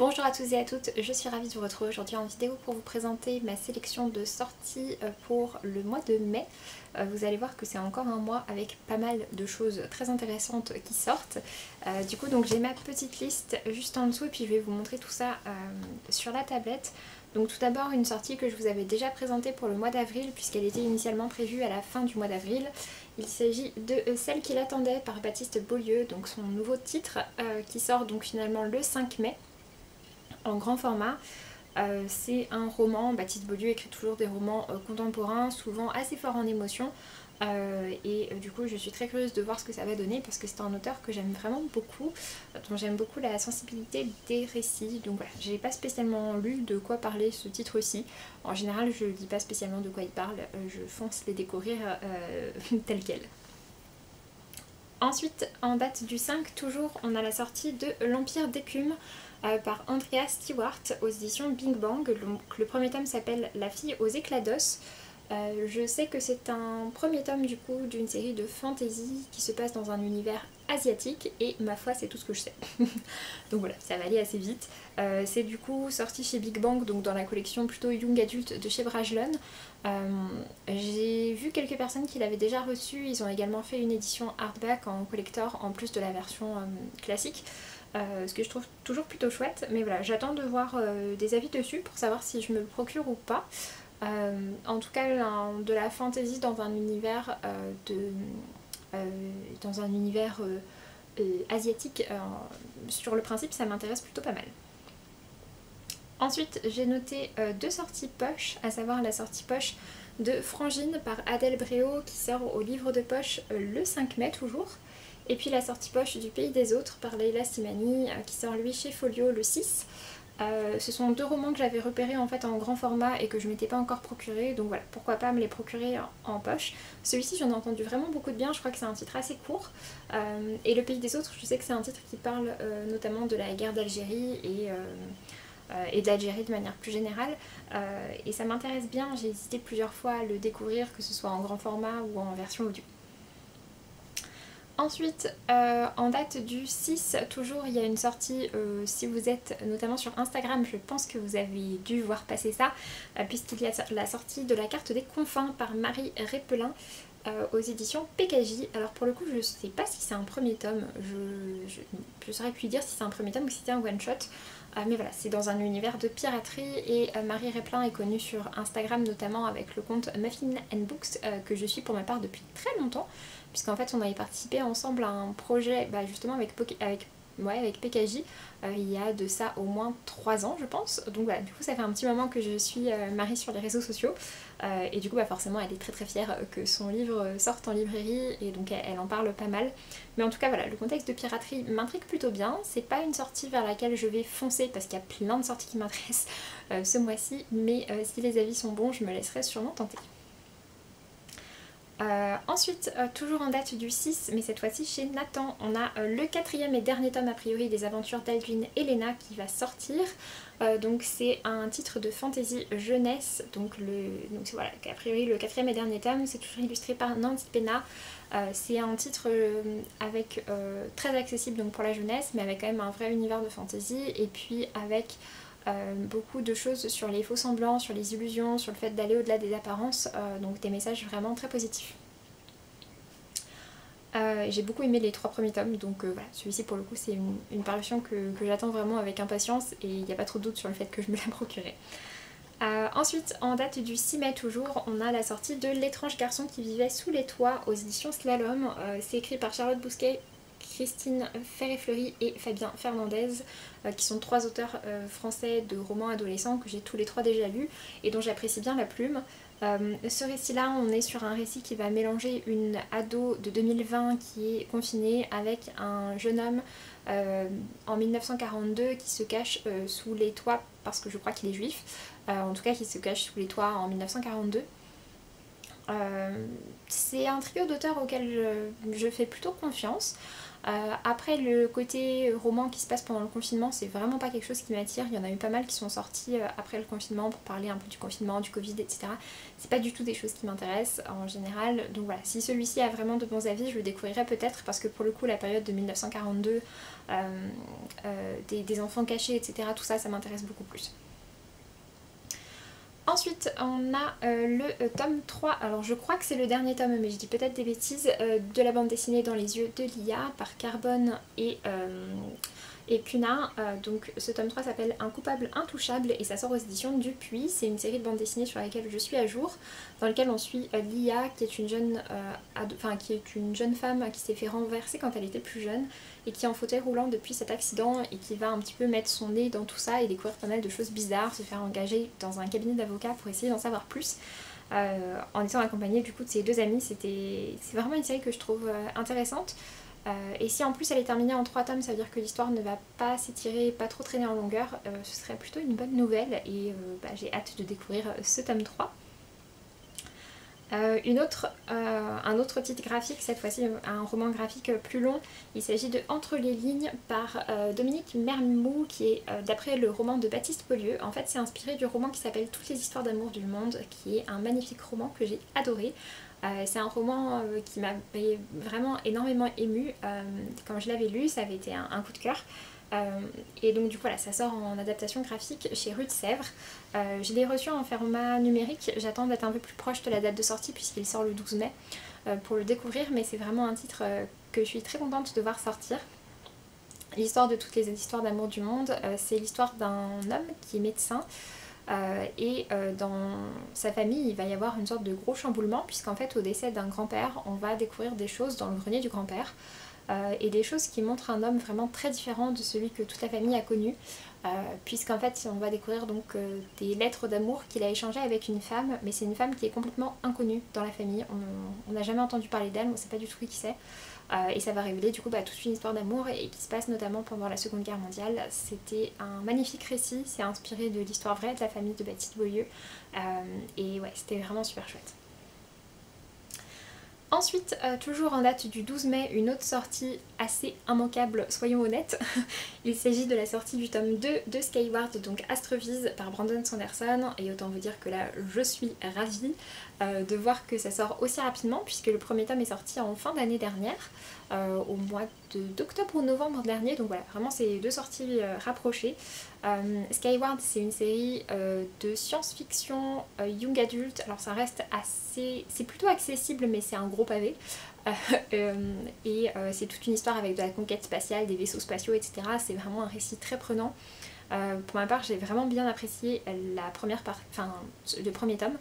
Bonjour à tous et à toutes, je suis ravie de vous retrouver aujourd'hui en vidéo pour vous présenter ma sélection de sorties pour le mois de mai. Vous allez voir que c'est encore un mois avec pas mal de choses très intéressantes qui sortent. Du coup donc j'ai ma petite liste juste en dessous et puis je vais vous montrer tout ça sur la tablette. Donc tout d'abord une sortie que je vous avais déjà présentée pour le mois d'avril puisqu'elle était initialement prévue à la fin du mois d'avril. Il s'agit de Celle qui l'attendait par Baptiste Beaulieu, donc son nouveau titre qui sort donc finalement le 5 mai. En grand format. C'est un roman, Baptiste Beaulieu écrit toujours des romans contemporains, souvent assez forts en émotion. Du coup je suis très curieuse de voir ce que ça va donner parce que c'est un auteur que j'aime vraiment beaucoup, dont j'aime beaucoup la sensibilité des récits. Donc voilà, j'ai pas spécialement lu de quoi parler ce titre-ci. En général je dis pas spécialement de quoi il parle, je fonce les découvrir tels quels. Ensuite, en date du 5, toujours, on a la sortie de L'Empire d'écume par Andrea Stewart aux éditions Big Bang. Donc, le premier tome s'appelle La fille aux éclats d'os. Je sais que c'est un premier tome du coup d'une série de fantasy qui se passe dans un univers asiatique et ma foi c'est tout ce que je sais. Donc voilà, ça va aller assez vite. C'est du coup sorti chez Big Bang, donc dans la collection plutôt Young Adult de chez Brajlon. J'ai vu quelques personnes qui l'avaient déjà reçu, ils ont également fait une édition hardback en collector en plus de la version classique. Ce que je trouve toujours plutôt chouette, mais voilà, j'attends de voir des avis dessus pour savoir si je me le procure ou pas. En tout cas, de la fantasy dans un univers asiatique, sur le principe, ça m'intéresse plutôt pas mal. Ensuite, j'ai noté deux sorties poche, à savoir la sortie poche de Frangine par Adèle Bréau qui sort au livre de poche le 5 mai toujours. Et puis la sortie poche du Pays des Autres par Leila Slimani qui sort lui chez Folio le 6. Ce sont deux romans que j'avais repérés en fait en grand format et que je m'étais pas encore procuré, donc voilà, pourquoi pas me les procurer en poche. Celui-ci j'en ai entendu vraiment beaucoup de bien, je crois que c'est un titre assez court. Et Le Pays des Autres, je sais que c'est un titre qui parle notamment de la guerre d'Algérie et d'Algérie de manière plus générale. Et ça m'intéresse bien, j'ai hésité plusieurs fois à le découvrir, que ce soit en grand format ou en version audio. Ensuite, en date du 6, toujours il y a une sortie, si vous êtes notamment sur Instagram, je pense que vous avez dû voir passer ça, puisqu'il y a la sortie de La Carte des Confins par Marie Répelin aux éditions PKJ. Alors pour le coup, je ne sais pas si c'est un premier tome, je saurais plus dire si c'est un premier tome ou si c'était un one-shot. Mais voilà, c'est dans un univers de piraterie et Marie Répelin est connue sur Instagram notamment avec le compte Muffin & Books que je suis pour ma part depuis très longtemps, puisqu'en fait on avait participé ensemble à un projet justement avec PKJ il y a de ça au moins 3 ans je pense. Donc voilà, du coup ça fait un petit moment que je suis Marie sur les réseaux sociaux et du coup forcément elle est très très fière que son livre sorte en librairie et donc elle en parle pas mal. Mais en tout cas voilà, le contexte de piraterie m'intrigue plutôt bien. C'est pas une sortie vers laquelle je vais foncer parce qu'il y a plein de sorties qui m'intéressent ce mois-ci, mais si les avis sont bons je me laisserai sûrement tenter. Ensuite, toujours en date du 6, mais cette fois-ci chez Nathan, on a le 4e et dernier tome a priori des aventures d'Aldwin Elena qui va sortir. Donc c'est un titre de fantasy jeunesse, donc voilà, a priori le 4e et dernier tome, c'est toujours illustré par Nancy Pena. C'est un titre très accessible donc pour la jeunesse, mais avec quand même un vrai univers de fantasy, et puis avec beaucoup de choses sur les faux semblants, sur les illusions, sur le fait d'aller au-delà des apparences, donc des messages vraiment très positifs. J'ai beaucoup aimé les 3 premiers tomes, donc voilà, celui-ci pour le coup c'est une parution que j'attends vraiment avec impatience et il n'y a pas trop de doute sur le fait que je me la procurerai. Ensuite, en date du 6 mai toujours, on a la sortie de L'étrange garçon qui vivait sous les toits aux éditions Slalom. C'est écrit par Charlotte Bousquet, Christine Ferré-Fleury et Fabien Fernandez, qui sont 3 auteurs français de romans adolescents que j'ai tous les 3 déjà lus et dont j'apprécie bien la plume. Ce récit-là, on est sur un récit qui va mélanger une ado de 2020 qui est confinée avec un jeune homme en 1942 qui se cache sous les toits parce que je crois qu'il est juif, en tout cas qui se cache sous les toits en 1942. C'est un trio d'auteurs auquel je fais plutôt confiance. Après le côté roman qui se passe pendant le confinement, c'est vraiment pas quelque chose qui m'attire. Il y en a eu pas mal qui sont sortis après le confinement pour parler un peu du confinement, du Covid, etc. C'est pas du tout des choses qui m'intéressent en général. Donc voilà, si celui-ci a vraiment de bons avis, je le découvrirai peut-être parce que pour le coup la période de 1942, des enfants cachés, etc. Tout ça, ça m'intéresse beaucoup plus. Ensuite, on a le tome 3, alors je crois que c'est le dernier tome, mais je dis peut-être des bêtises, de la bande dessinée Dans les yeux de Lia par Carbone et Cuna. Donc ce tome 3 s'appelle Un coupable intouchable et ça sort aux éditions Dupuis. C'est une série de bandes dessinées sur laquelle je suis à jour, dans laquelle on suit Lia qui est une jeune femme qui s'est fait renverser quand elle était plus jeune et qui est en fauteuil roulant depuis cet accident et qui va un petit peu mettre son nez dans tout ça et découvrir pas mal de choses bizarres, se faire engager dans un cabinet d'avocats pour essayer d'en savoir plus, en étant accompagnée du coup de ses deux amis. C'est vraiment une série que je trouve intéressante. Et si en plus elle est terminée en 3 tomes, ça veut dire que l'histoire ne va pas s'étirer, pas trop traîner en longueur, ce serait plutôt une bonne nouvelle et j'ai hâte de découvrir ce tome 3. Un autre titre graphique, cette fois-ci un roman graphique plus long, il s'agit de Entre les lignes par Dominique Mermou, qui est d'après le roman de Baptiste Beaulieu. En fait c'est inspiré du roman qui s'appelle Toutes les histoires d'amour du monde, qui est un magnifique roman que j'ai adoré. C'est un roman qui m'avait vraiment énormément émue. Quand je l'avais lu, ça avait été un coup de cœur. Et donc du coup voilà, ça sort en adaptation graphique chez Rue de Sèvres. Je l'ai reçu en format numérique, j'attends d'être un peu plus proche de la date de sortie puisqu'il sort le 12 mai pour le découvrir, mais c'est vraiment un titre que je suis très contente de voir sortir. L'histoire de Toutes les histoires d'amour du monde, c'est l'histoire d'un homme qui est médecin. Dans sa famille il va y avoir une sorte de gros chamboulement puisqu'en fait au décès d'un grand-père on va découvrir des choses dans le grenier du grand-père et des choses qui montrent un homme vraiment très différent de celui que toute la famille a connu, puisqu'en fait on va découvrir donc des lettres d'amour qu'il a échangées avec une femme, mais c'est une femme qui est complètement inconnue dans la famille, on n'a jamais entendu parler d'elle, on ne sait pas du tout qui c'est. Et ça va révéler du coup toute une histoire d'amour et qui se passe notamment pendant la Seconde Guerre mondiale. C'était un magnifique récit, c'est inspiré de l'histoire vraie de la famille de Baptiste Beaulieu et ouais, c'était vraiment super chouette. Ensuite, toujours en date du 12 mai, une autre sortie assez immanquable, soyons honnêtes. Il s'agit de la sortie du tome 2 de Skyward, donc Astrovise par Brandon Sanderson, et autant vous dire que là je suis ravie de voir que ça sort aussi rapidement puisque le premier tome est sorti en fin d'année dernière, au mois d'octobre ou novembre dernier, donc voilà, vraiment c'est deux sorties rapprochées. Skyward c'est une série de science-fiction young adult, alors ça reste assez, c'est plutôt accessible mais c'est un gros pavé. C'est toute une histoire avec de la conquête spatiale, des vaisseaux spatiaux, etc. C'est vraiment un récit très prenant. Pour ma part j'ai vraiment bien apprécié le premier tome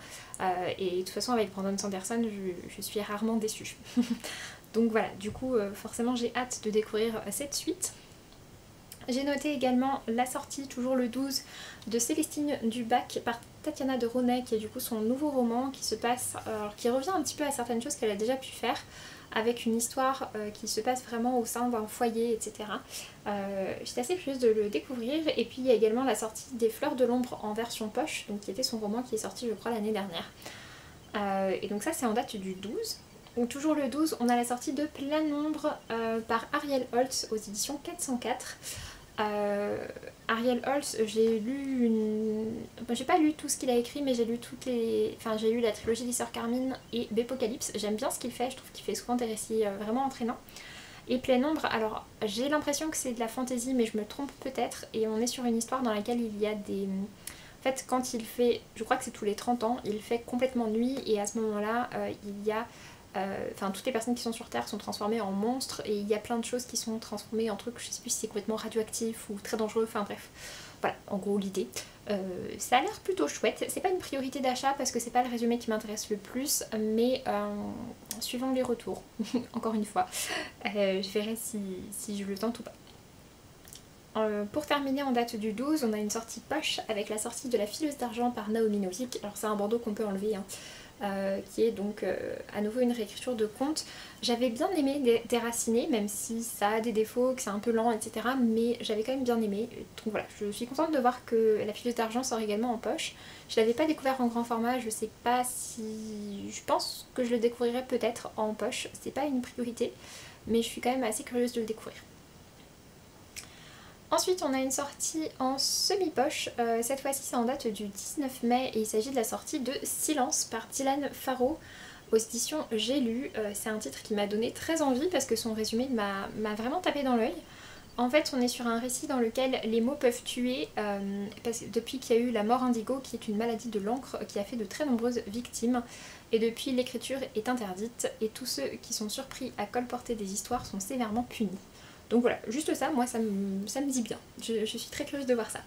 et de toute façon avec Brandon Sanderson je suis rarement déçue. Donc voilà, du coup forcément j'ai hâte de découvrir cette suite. J'ai noté également la sortie, toujours le 12, de Célestine Dubac par Tatiana de Ronay, qui est du coup son nouveau roman qui se passe, qui revient un petit peu à certaines choses qu'elle a déjà pu faire, avec une histoire qui se passe vraiment au sein d'un foyer, etc. J'étais assez curieuse de le découvrir. Et puis il y a également la sortie des Fleurs de l'ombre en version poche, donc qui était son roman qui est sorti je crois l'année dernière. Et donc ça c'est en date du 12. Donc toujours le 12, on a la sortie de Plein Nombre par Ariel Holtz aux éditions 404. Ariel Holtz, j'ai pas lu tout ce qu'il a écrit, mais j'ai lu j'ai lu la trilogie des Sœurs Carmine et Bépocalypse. J'aime bien ce qu'il fait, je trouve qu'il fait souvent des récits vraiment entraînants. Et Plein Nombre, alors j'ai l'impression que c'est de la fantaisie, mais je me trompe peut-être, et on est sur une histoire dans laquelle il y a des... En fait, quand il fait, je crois que c'est tous les 30 ans, il fait complètement nuit, et à ce moment-là, il y a... toutes les personnes qui sont sur Terre sont transformées en monstres et il y a plein de choses qui sont transformées en trucs, je sais plus si c'est complètement radioactif ou très dangereux, enfin bref. Voilà, en gros l'idée. Ça a l'air plutôt chouette, c'est pas une priorité d'achat parce que c'est pas le résumé qui m'intéresse le plus, mais suivant les retours, encore une fois, je verrai si je le tente ou pas. Pour terminer en date du 12, on a une sortie poche avec la sortie de La Fileuse d'argent par Naomi Novik. Alors c'est un bandeau qu'on peut enlever, hein. Qui est donc à nouveau une réécriture de conte. J'avais bien aimé Déraciné, même si ça a des défauts, que c'est un peu lent, etc. Mais j'avais quand même bien aimé. Donc voilà, je suis contente de voir que La Fileuse d'argent sort également en poche. Je l'avais pas découvert en grand format, je sais pas si... Je pense que je le découvrirai peut-être en poche, c'est pas une priorité. mais je suis quand même assez curieuse de le découvrir. Ensuite on a une sortie en semi-poche, cette fois-ci c'est en date du 19 mai et il s'agit de la sortie de Silence par Dylan Farrow aux éditions J'ai lu. C'est un titre qui m'a donné très envie parce que son résumé m'a vraiment tapé dans l'œil. En fait on est sur un récit dans lequel les mots peuvent tuer depuis qu'il y a eu la mort indigo qui est une maladie de l'encre qui a fait de très nombreuses victimes et depuis l'écriture est interdite et tous ceux qui sont surpris à colporter des histoires sont sévèrement punis. Donc voilà, juste ça, moi ça me dit bien, je suis très curieuse de voir ça.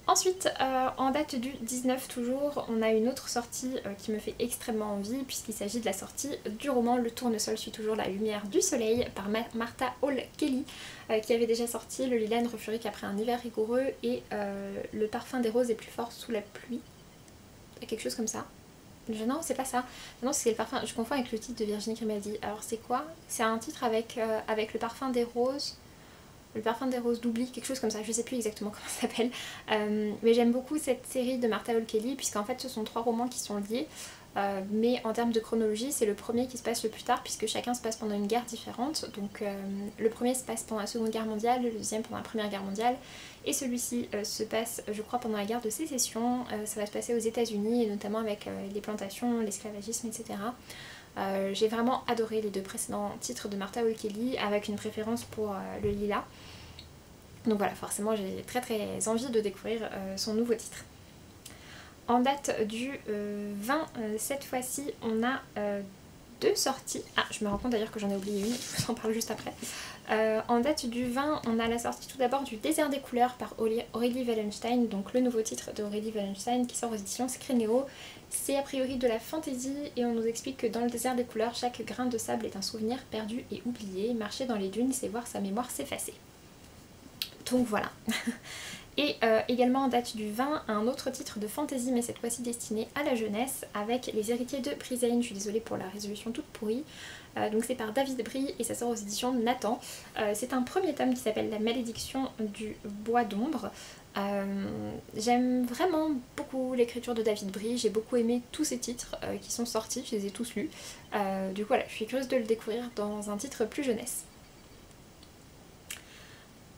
Ensuite, en date du 19 toujours, on a une autre sortie qui me fait extrêmement envie puisqu'il s'agit de la sortie du roman Le Tournesol suit toujours la lumière du soleil par Martha Hall Kelly qui avait déjà sorti Le Lilaine Refurique après un hiver rigoureux et Le parfum des roses est plus fort sous la pluie, quelque chose comme ça. Non, c'est pas ça. Non, c'est le parfum. Je confonds avec le titre de Virginie Grimaldi. Alors c'est quoi? C'est un titre avec le parfum des roses. Le parfum des roses d'oubli, quelque chose comme ça. Je sais plus exactement comment ça s'appelle. Mais j'aime beaucoup cette série de Martha Hall Kelly puisqu'en fait ce sont 3 romans qui sont liés. Mais en termes de chronologie, c'est le premier qui se passe le plus tard puisque chacun se passe pendant une guerre différente. Donc le premier se passe pendant la Seconde Guerre mondiale, le deuxième pendant la Première Guerre mondiale et celui-ci se passe, je crois, pendant la guerre de sécession. Ça va se passer aux États-Unis et notamment avec les plantations, l'esclavagisme, etc. J'ai vraiment adoré les 2 précédents titres de Martha Hall Kelly avec une préférence pour le lilas. Donc voilà, forcément j'ai très envie de découvrir son nouveau titre. En date du 20, cette fois-ci, on a 2 sorties. Ah, je me rends compte d'ailleurs que j'en ai oublié une, je vous en parle juste après. En date du 20, on a la sortie tout d'abord du Désert des couleurs par Aurélie Wallenstein, donc le nouveau titre d'Aurélie Wallenstein qui sort aux éditions Scrineo. C'est a priori de la fantaisie et on nous explique que dans le désert des couleurs, chaque grain de sable est un souvenir perdu et oublié. Marcher dans les dunes, c'est voir sa mémoire s'effacer. Donc voilà. Et également en date du 20, un autre titre de fantasy mais cette fois-ci destiné à la jeunesse avec Les héritiers de Brisane. Je suis désolée pour la résolution toute pourrie. Donc c'est par David Brie et ça sort aux éditions Nathan. C'est un premier tome qui s'appelle La malédiction du bois d'ombre. J'aime vraiment beaucoup l'écriture de David Brie, j'ai beaucoup aimé tous ces titres qui sont sortis, je les ai tous lus. Du coup voilà, je suis curieuse de le découvrir dans un titre plus jeunesse.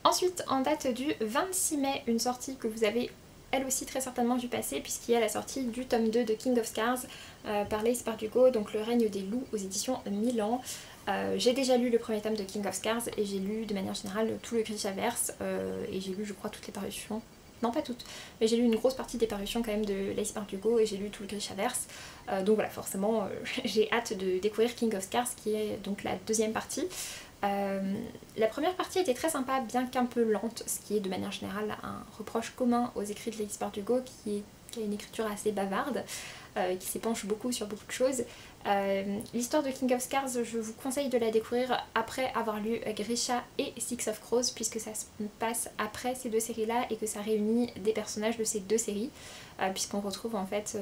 Ensuite, en date du 26 mai, une sortie que vous avez elle aussi très certainement vu passer puisqu'il y a la sortie du tome 2 de King of Scars par Laïs Bardugo, donc Le règne des loups aux éditions Milan. J'ai déjà lu le premier tome de King of Scars et j'ai lu de manière générale tout le Grishaverse et j'ai lu je crois toutes les parutions. Non pas toutes, mais j'ai lu une grosse partie des parutions quand même de Laïs Bardugo et j'ai lu tout le Grishaverse. Donc voilà, forcément j'ai hâte de découvrir King of Scars qui est donc la deuxième partie. La première partie était très sympa bien qu'un peu lente, ce qui est de manière générale un reproche commun aux écrits de Laïs Bardugo qui a une écriture assez bavarde, qui s'épanche beaucoup sur beaucoup de choses. L'histoire de King of Scars, je vous conseille de la découvrir après avoir lu Grisha et Six of Crows puisque ça se passe après ces 2 séries là et que ça réunit des personnages de ces 2 séries puisqu'on retrouve en fait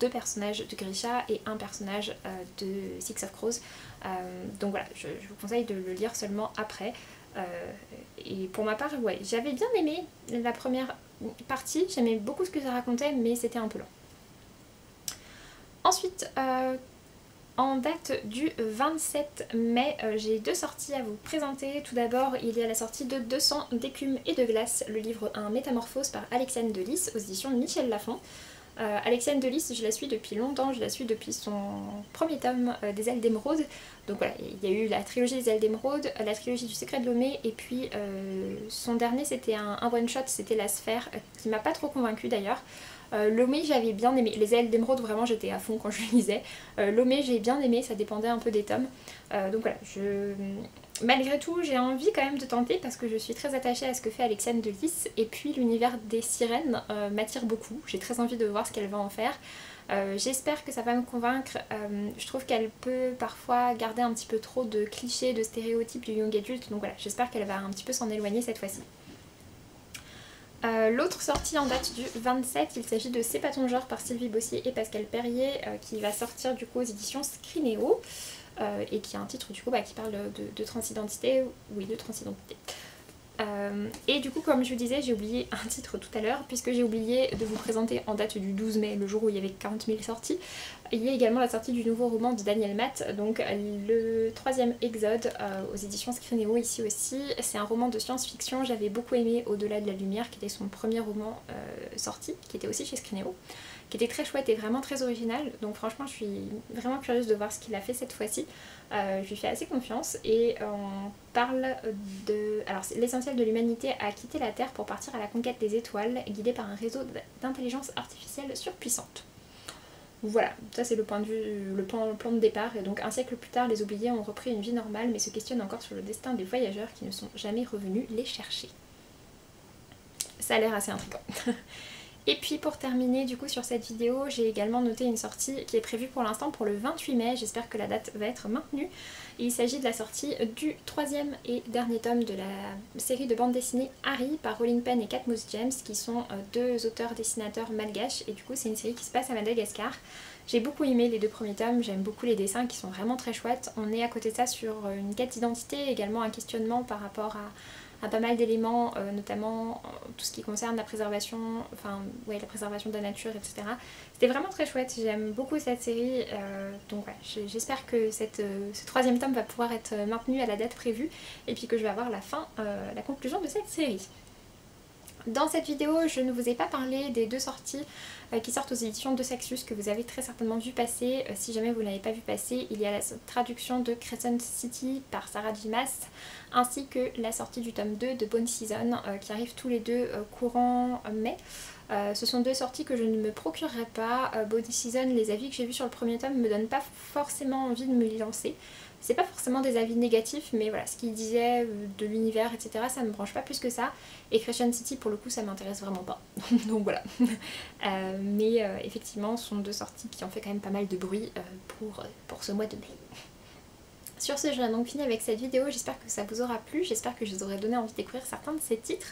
2 personnages de Grisha et un personnage de Six of Crows. Donc voilà, je vous conseille de le lire seulement après. Et pour ma part, ouais, j'avais bien aimé la première partie, j'aimais beaucoup ce que ça racontait mais c'était un peu lent. Ensuite, en date du 27 mai, j'ai 2 sorties à vous présenter. Tout d'abord, il y a la sortie de 200 d'écume et de glace, le livre 1 Métamorphose par Alexiane Delis aux éditions Michel Lafon. Alexiane Delis, je la suis depuis longtemps, je la suis depuis son premier tome des Ailes d'Émeraude. Donc voilà, il y a eu la trilogie des Ailes d'Émeraude, la trilogie du Secret de Lomé, et puis son dernier c'était un one-shot, c'était La Sphère, qui m'a pas trop convaincue d'ailleurs. Lomé j'avais bien aimé, les Ailes d'Émeraude vraiment j'étais à fond quand je lisais. Lomé j'ai bien aimé, ça dépendait un peu des tomes. Donc voilà, malgré tout j'ai envie quand même de tenter parce que je suis très attachée à ce que fait Alexiane Delis et puis l'univers des sirènes m'attire beaucoup, j'ai très envie de voir ce qu'elle va en faire. J'espère que ça va me convaincre, je trouve qu'elle peut parfois garder un petit peu trop de clichés, de stéréotypes du young adulte, donc voilà, j'espère qu'elle va un petit peu s'en éloigner cette fois-ci. L'autre sortie en date du 27, il s'agit de C'est pas ton genre par Sylvie Bossier et Pascal Perrier qui va sortir du coup aux éditions Scrineo et qui a un titre du coup qui parle de transidentité, oui de transidentité. Et du coup, comme je vous disais, j'ai oublié un titre tout à l'heure, puisque j'ai oublié de vous présenter en date du 12 mai, le jour où il y avait 40 000 sorties. Il y a également la sortie du nouveau roman de Daniel Matt, donc le 3e Exode aux éditions Scrinéo ici aussi. C'est un roman de science-fiction, j'avais beaucoup aimé Au-delà de la lumière, qui était son premier roman sorti, qui était aussi chez Scrinéo, qui était très chouette et vraiment très original. Donc franchement, je suis vraiment curieuse de voir ce qu'il a fait cette fois-ci. Je lui fais assez confiance et on parle de... Alors l'essentiel de l'humanité a quitté la Terre pour partir à la conquête des étoiles, guidé par un réseau d'intelligence artificielle surpuissante. Voilà, ça c'est le point de vue, le plan de départ. Et donc un siècle plus tard, les oubliés ont repris une vie normale, mais se questionnent encore sur le destin des voyageurs qui ne sont jamais revenus les chercher. Ça a l'air assez intriguant. Et puis pour terminer du coup sur cette vidéo, j'ai également noté une sortie qui est prévue pour l'instant pour le 28 mai, j'espère que la date va être maintenue. Et il s'agit de la sortie du 3e et dernier tome de la série de bande dessinée Harry par Rolling Pen et Katmos James, qui sont deux auteurs-dessinateurs malgaches, et du coup c'est une série qui se passe à Madagascar. J'ai beaucoup aimé les 2 premiers tomes, j'aime beaucoup les dessins qui sont vraiment très chouettes. On est à côté de ça sur une quête d'identité, également un questionnement par rapport à pas mal d'éléments, notamment tout ce qui concerne la préservation, la préservation de la nature, etc. C'était vraiment très chouette, j'aime beaucoup cette série, donc ouais, j'espère que ce 3e tome va pouvoir être maintenu à la date prévue, et puis que je vais avoir la conclusion de cette série. Dans cette vidéo, je ne vous ai pas parlé des 2 sorties qui sortent aux éditions de Saxus que vous avez très certainement vu passer. Si jamais vous ne l'avez pas vu passer, il y a la traduction de Crescent City par Sarah J. Maas, ainsi que la sortie du tome 2 de Bone Season qui arrivent tous les deux courant mai. Ce sont 2 sorties que je ne me procurerai pas. Bone Season, les avis que j'ai vus sur le premier tome me donnent pas forcément envie de me les lancer. C'est pas forcément des avis négatifs, mais voilà, ce qu'il disait de l'univers, etc., ça me branche pas plus que ça. Et Crescent City, pour le coup, ça m'intéresse vraiment pas. Donc voilà. Mais effectivement, ce sont 2 sorties qui ont fait quand même pas mal de bruit pour ce mois de mai. Sur ce, j'en ai donc fini avec cette vidéo, j'espère que ça vous aura plu, j'espère que je vous aurai donné envie de découvrir certains de ces titres.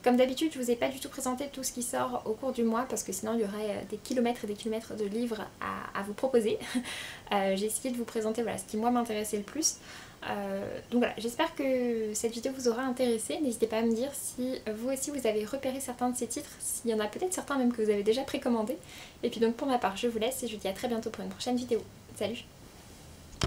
Comme d'habitude, je vous ai pas du tout présenté tout ce qui sort au cours du mois, parce que sinon il y aurait des kilomètres et des kilomètres de livres à vous proposer. J'ai essayé de vous présenter voilà, ce qui moi m'intéressait le plus. Donc voilà, j'espère que cette vidéo vous aura intéressé. N'hésitez pas à me dire si vous aussi vous avez repéré certains de ces titres, s'il y en a peut-être certains même que vous avez déjà précommandés. Et puis donc pour ma part, je vous laisse et je vous dis à très bientôt pour une prochaine vidéo. Salut!